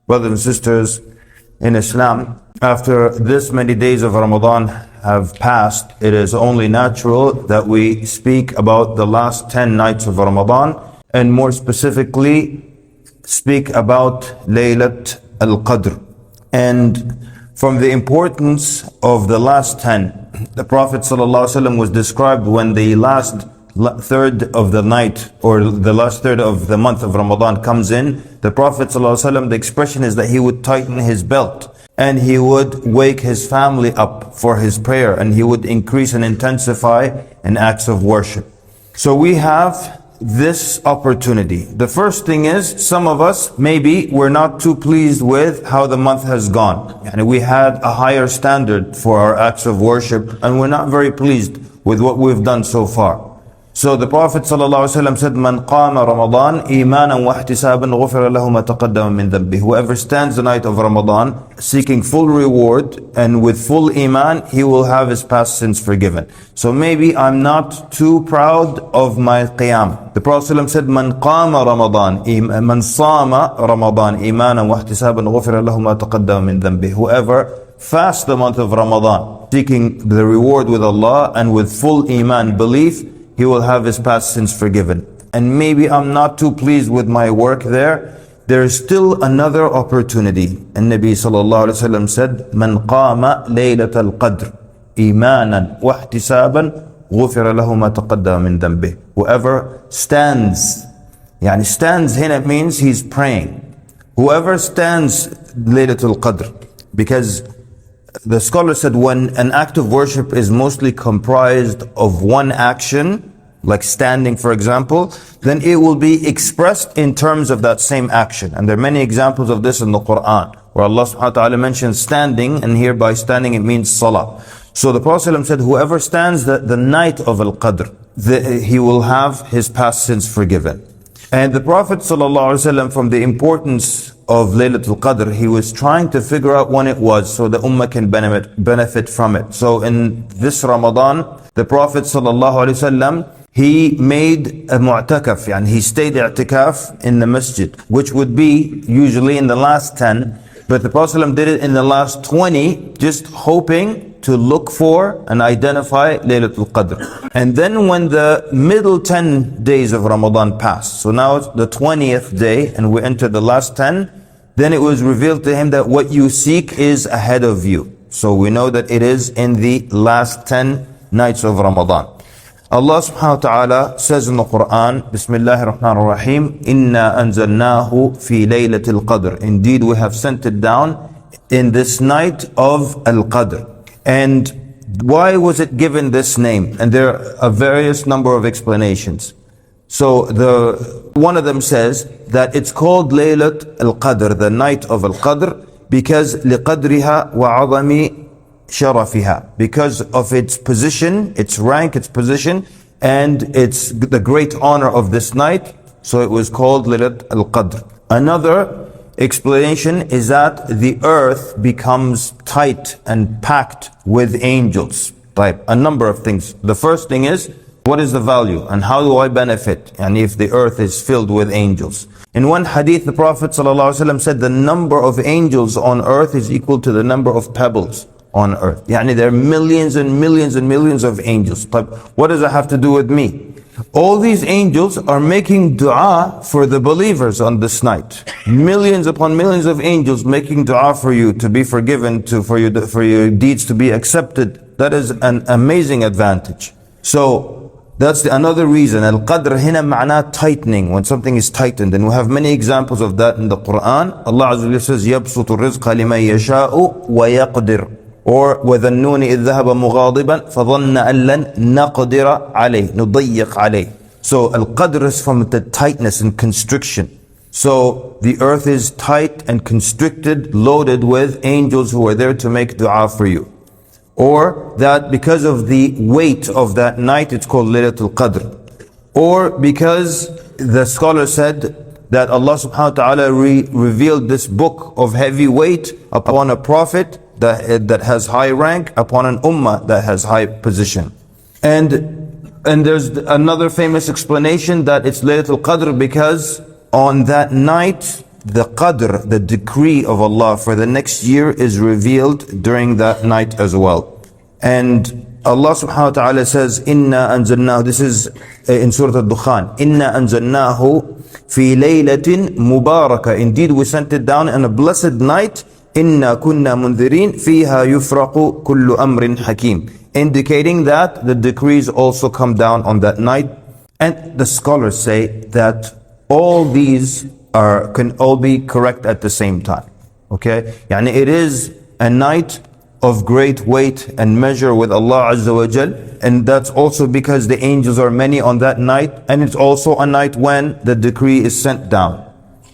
Brothers and sisters in Islam, after this many days of Ramadan have passed, it is only natural that we speak about the last 10 nights of Ramadan, and more specifically speak about Laylatul Qadr. And from the importance of the last 10, the Prophet ﷺ was described when the last third of the night or the last third of the month of Ramadan comes in. The Prophet ﷺ, the expression is that he would tighten his belt and he would wake his family up for his prayer, and he would increase and intensify in acts of worship. So we have this opportunity. The first thing is, some of us maybe we're not too pleased with how the month has gone, and we had a higher standard for our acts of worship and we're not very pleased with what we've done so far. So the Prophet ﷺ said, "Man qama Ramadan imanan wa ihtisaban ghufira lahu ma taqaddama min dhanbihi." Whoever stands the night of Ramadan seeking full reward and with full iman, he will have his past sins forgiven. So maybe I'm not too proud of my qiyam. The Prophet ﷺ said, "Man qama Ramadan, man sama Ramadan imanan wa ihtisaban ghufira lahu ma taqaddama min dhanbihi." Whoever fasts the month of Ramadan seeking the reward with Allah and with full iman belief, he will have his past sins forgiven. And maybe I'm not too pleased with my work there. There is still another opportunity. And Nabi sallallahu alaihi wasallam said, "Man qama Laylatul Qadr imanan wa ihtisaban ghufira lahu ma taqaddama min dhanbihi." Whoever stands, stands here means he's praying. Whoever stands Laylatul Qadr, because the scholar said when an act of worship is mostly comprised of one action, like standing for example, then it will be expressed in terms of that same action. And there are many examples of this in the Quran, where Allah subhanahu wa ta'ala mentions standing, and here by standing it means salah. So the Prophet ﷺ said, whoever stands the night of Al-Qadr, he will have his past sins forgiven. And the Prophet ﷺ, from the importance of Laylatul Qadr, he was trying to figure out when it was so the ummah can benefit from it. So in this Ramadan, the Prophet ﷺ, he made a mu'takaf, he stayed i'tikaf in the masjid, which would be usually in the last 10, but the Prophet ﷺ did it in the last 20, just hoping to look for and identify Laylatul Qadr. And then when the middle 10 days of Ramadan passed, so now it's the 20th day and we enter the last 10, then it was revealed to him that what you seek is ahead of you. So we know that it is in the last 10 nights of Ramadan. Allah subhanahu wa ta'ala says in the Quran, Bismillahir Rahmanir Rahim, "Inna anzalnahu fi Laylatil Qadr." Indeed, we have sent it down in this night of Al-Qadr. And why was it given this name? And there are a various number of explanations. So one of them says that it's called Laylatul Qadr, the night of Al-Qadr, because لِقَدْرِهَا وَعَظَمِ شَرَفِهَا, because of its position, its rank, its position, and it's the great honor of this night. So it was called Laylatul Qadr. Another explanation is that the earth becomes tight and packed with angels. Like a number of things. The first thing is, what is the value and how do I benefit? And if the earth is filled with angels. In one hadith, the Prophet ﷺ said the number of angels on earth is equal to the number of pebbles on earth. There are millions and millions and millions of angels. But what does that have to do with me? All these angels are making dua for the believers on this night. Millions upon millions of angels making dua for you to be forgiven, for your deeds to be accepted. That is an amazing advantage. So that's another reason. Al-Qadr hina ma'na tightening, when something is tightened. And we have many examples of that in the Quran. Allah Azza wa Jalla says, يَبْسُطُ الرِّزْقَ لِمَنْ يَشَاءُ وَيَقْدِرُ. Or وَذَنُّونِ إِذْ ذَهَبَ مُغَاضِبًا فَظَنَّ أَن لَّن نَقْدِرَ عَلَيْهِ نُضَيِّقْ عَلَيْهِ. So Al-Qadr is from the tightness and constriction. So the earth is tight and constricted, loaded with angels who are there to make dua for you. Or that because of the weight of that night, it's called Laylatul Qadr. Or because the scholar said that Allah subhanahu wa ta'ala revealed this book of heavy weight upon a prophet that has high rank, upon an ummah that has high position. And there's another famous explanation that it's Laylatul Qadr because on that night the qadr, the decree of Allah for the next year is revealed during that night as well. And Allah subhanahu wa ta'ala says, Inna anzalnahu, this is in Surah Al-Dukhan, Inna anzalnahu fi laylatin mubarakah. Indeed, we sent it down in a blessed night. Inna kunna mundhirin fiha yufraqu kullu amrin hakim. Indicating that the decrees also come down on that night. And the scholars say that all these can all be correct at the same time. Okay? Yani it is a night of great weight and measure with Allah Azza wa Jal, and that's also because the angels are many on that night, and it's also a night when the decree is sent down.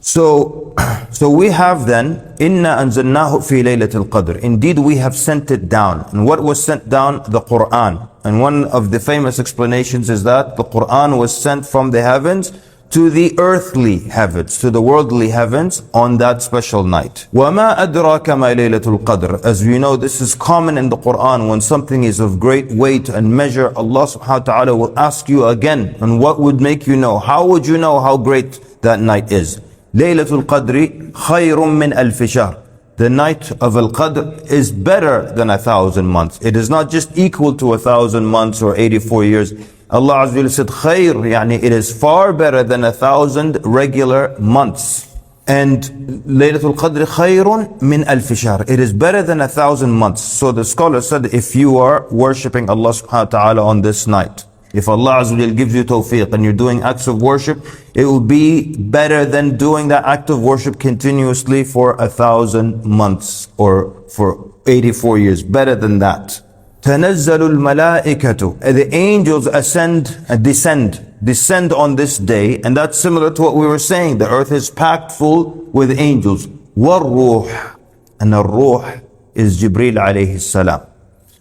So we have then, Inna anzalnahu fi Laylatul Qadr. Indeed, we have sent it down. And what was sent down? The Quran. And one of the famous explanations is that the Quran was sent from the heavens to the earthly heavens, to the worldly heavens on that special night. وَمَا أَدْرَاكَ مَا لَيْلَةُ الْقَدْرِ. As we know, this is common in the Quran. When something is of great weight and measure, Allah subhanahu wa ta'ala will ask you again, and what would make you know? How would you know how great that night is? Laylatul Qadri khayrun min alfi shahr. The night of Al-Qadr is better than 1,000 months. It is not just equal to 1,000 months or 84 years. Allah Azza wa Jalla said khayr, yani it is far better than 1,000 regular months. And Laylatul Qadr khayrun min alfi shahr. It is better than 1,000 months. So the scholar said, if you are worshipping Allah subhanahu wa ta'ala on this night, if Allah Azza wa Jalla gives you tawfiq and you're doing acts of worship, it will be better than doing that act of worship continuously for 1,000 months or for 84 years. Better than that. تَنَزَّلُ الْمَلَائِكَةُ. The angels descend on this day, and that's similar to what we were saying. The earth is packed full with angels. وَالْرُوحِ. And the ruh is Jibreel alayhi salam.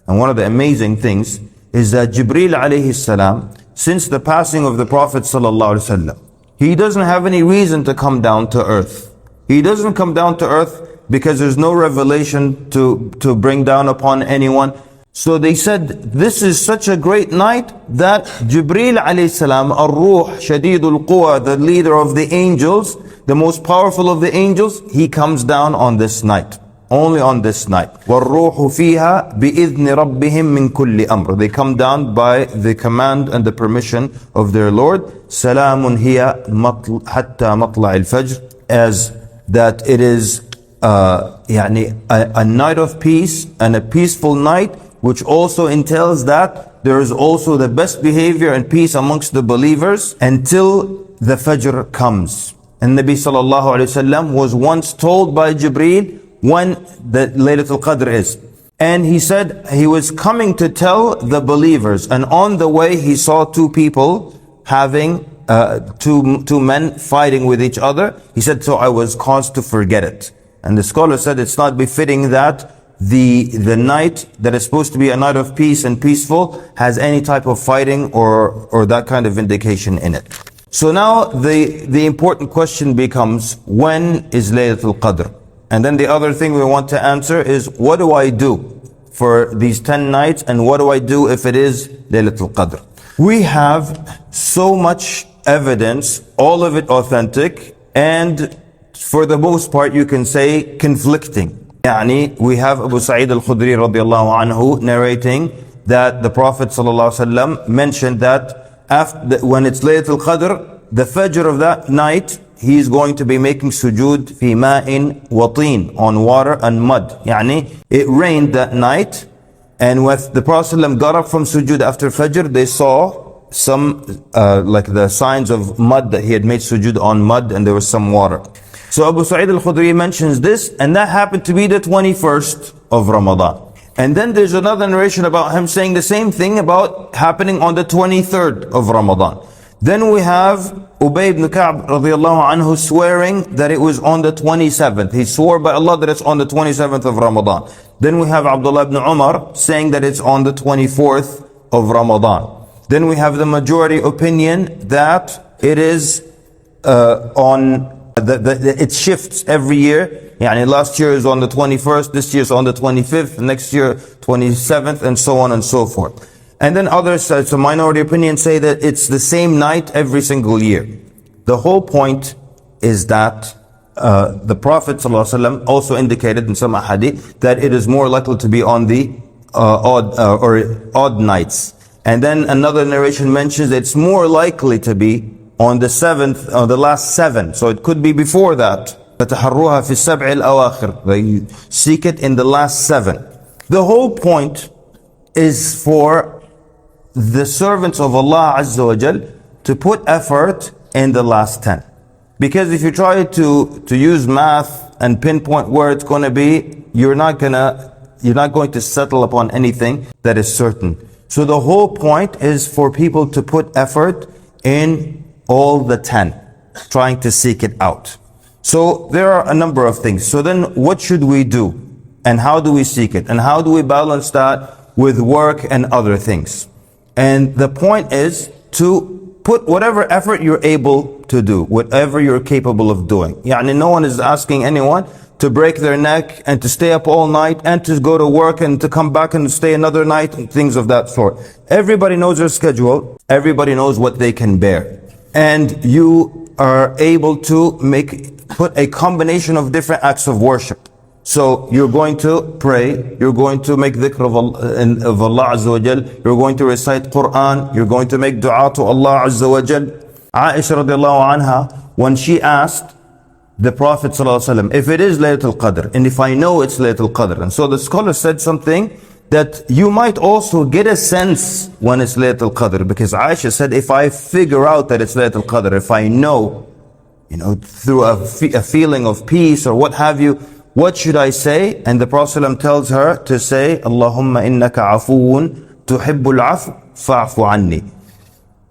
And one of the amazing things is that Jibreel alayhi salam, since the passing of the Prophet sallallahu alaihi wasallam, he doesn't have any reason to come down to earth. He doesn't come down to earth because there's no revelation to bring down upon anyone. So they said, this is such a great night that Jibreel alayhi salam, ar-ruh, shadidul quwa, the leader of the angels, the most powerful of the angels, he comes down on this night. Only on this night. وَالرُّوحُ فِيهَا بِإِذْنِ رَبِّهِمْ مِنْ كُلِّ أَمْرٍ. They come down by the command and the permission of their Lord. سَلَامٌ هِيَ حَتَّى مَطْلَعِ الْفَجْرِ. As that it is a night of peace and a peaceful night, which also entails that there is also the best behavior and peace amongst the believers until the Fajr comes. And Nabi sallallahu alayhi wasallam was once told by Jibreel when the Laylatul Qadr is. And he said he was coming to tell the believers, and on the way he saw two people having, two men fighting with each other. He said, so I was caused to forget it. And the scholar said it's not befitting that the night that is supposed to be a night of peace and peaceful has any type of fighting or that kind of indication in it. So now the important question becomes, when is Laylatul Qadr? And then the other thing we want to answer is, what do I do for these 10 nights, and what do I do if it is Laylatul Qadr? We have so much evidence, all of it authentic, and for the most part you can say conflicting. We have Abu Sa'id al-Khudri radiallahu anhu narrating that the Prophet sallallahu alaihi wasallam mentioned that when it's Laylatul Qadr, the Fajr of that night, he is going to be making sujood fi ma'in wa teen, on water and mud. It rained that night, and when the Prophet ﷺ got up from sujood after Fajr, they saw some like the signs of mud, that he had made sujood on mud and there was some water. So Abu Sa'id al-Khudri mentions this, and that happened to be the 21st of Ramadan. And then there's another narration about him saying the same thing about happening on the 23rd of Ramadan. Then we have Ubay ibn Ka'b radiallahu anhu swearing that it was on the 27th. He swore by Allah that it's on the 27th of Ramadan. Then we have Abdullah ibn Umar saying that it's on the 24th of Ramadan. Then we have the majority opinion that it is it shifts every year. Last year is on the 21st, this year is on the 25th, next year 27th, and so on and so forth. And then others, it's a minority opinion, say that it's the same night every single year. The whole point is that the Prophet ﷺ also indicated in some hadith that it is more likely to be on the odd nights. And then another narration mentions it's more likely to be on the seventh, the last seven. So it could be before that. فَتَحَرُّوهَا فِي السَّبْعِ الْأَوَاخِرِ. They seek it in the last seven. The whole point is for the servants of Allah Azza wa Jal to put effort in the last 10. Because if you try to use math and pinpoint where it's going to be, you're not going to settle upon anything that is certain. So the whole point is for people to put effort in all the 10, trying to seek it out. So there are a number of things. So then what should we do? And how do we seek it? And how do we balance that with work and other things? And the point is to put whatever effort you're able to do, whatever you're capable of doing. Yani no one is asking anyone to break their neck and to stay up all night and to go to work and to come back and stay another night and things of that sort. Everybody knows their schedule. Everybody knows what they can bear. And you are able to put a combination of different acts of worship. So you're going to pray, you're going to make dhikr of Allah Azza wa Jal, you're going to recite Quran, you're going to make dua to Allah Azza wa Jal. Aisha radiallahu anha, when she asked the Prophet sallallahu alaihi wasallam, if it is Laylatul Qadr, and if I know it's Laylatul Qadr, and so the scholar said something that you might also get a sense when it's Laylatul Qadr, because Aisha said, if I figure out that it's Laylatul Qadr, if I know, through a feeling of peace or what have you, what should I say? And the Prophet ﷺ tells her to say, Allahumma innaka afuun tuhibbul afu fa'fu anni.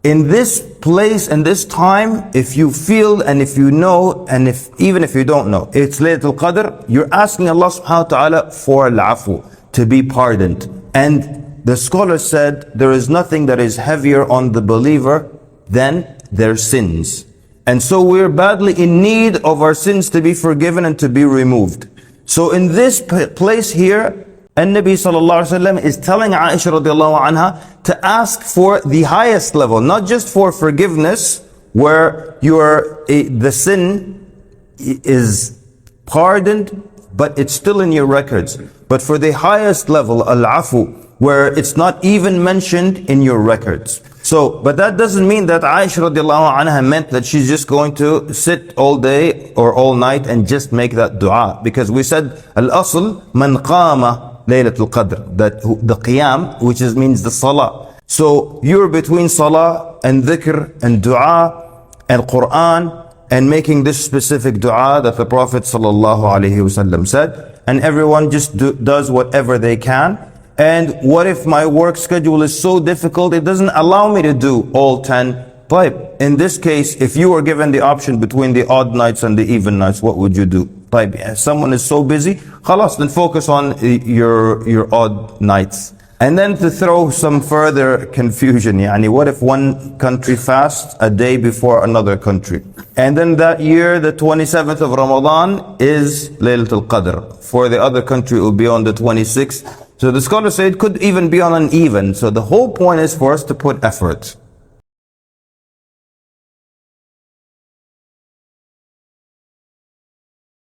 In this place and this time, if you feel and if you know, and even if you don't know, it's Laylatul Qadr, you're asking Allah subhanahu wa ta'ala for al-afu, to be pardoned. And the scholar said, there is nothing that is heavier on the believer than their sins. And so we're badly in need of our sins to be forgiven and to be removed. So in this place here, An-Nabi sallallahu alaihi wasallam is telling Aisha radiallahu anha to ask for the highest level, not just for forgiveness, where the sin is pardoned, but it's still in your records. But for the highest level, al-afu, where it's not even mentioned in your records. So, but that doesn't mean that Aisha radiallahu anha meant that she's just going to sit all day or all night and just make that dua. Because we said, al-asl man qama Laylatul Qadr, that the qiyam, which means the salah. So you're between salah and dhikr and dua and Quran and making this specific dua that the Prophet sallallahu alaihi wasallam said. And everyone just does whatever they can. And what if my work schedule is so difficult, it doesn't allow me to do all 10 طيب. In this case, if you were given the option between the odd nights and the even nights, what would you do? طيب, if someone is so busy, خلاص, then focus on your odd nights. And then to throw some further confusion, yani what if one country fasts a day before another country? And then that year, the 27th of Ramadan is Laylatul Qadr. For the other country, it will be on the 26th. So the scholars say it could even be on an even. So the whole point is for us to put effort.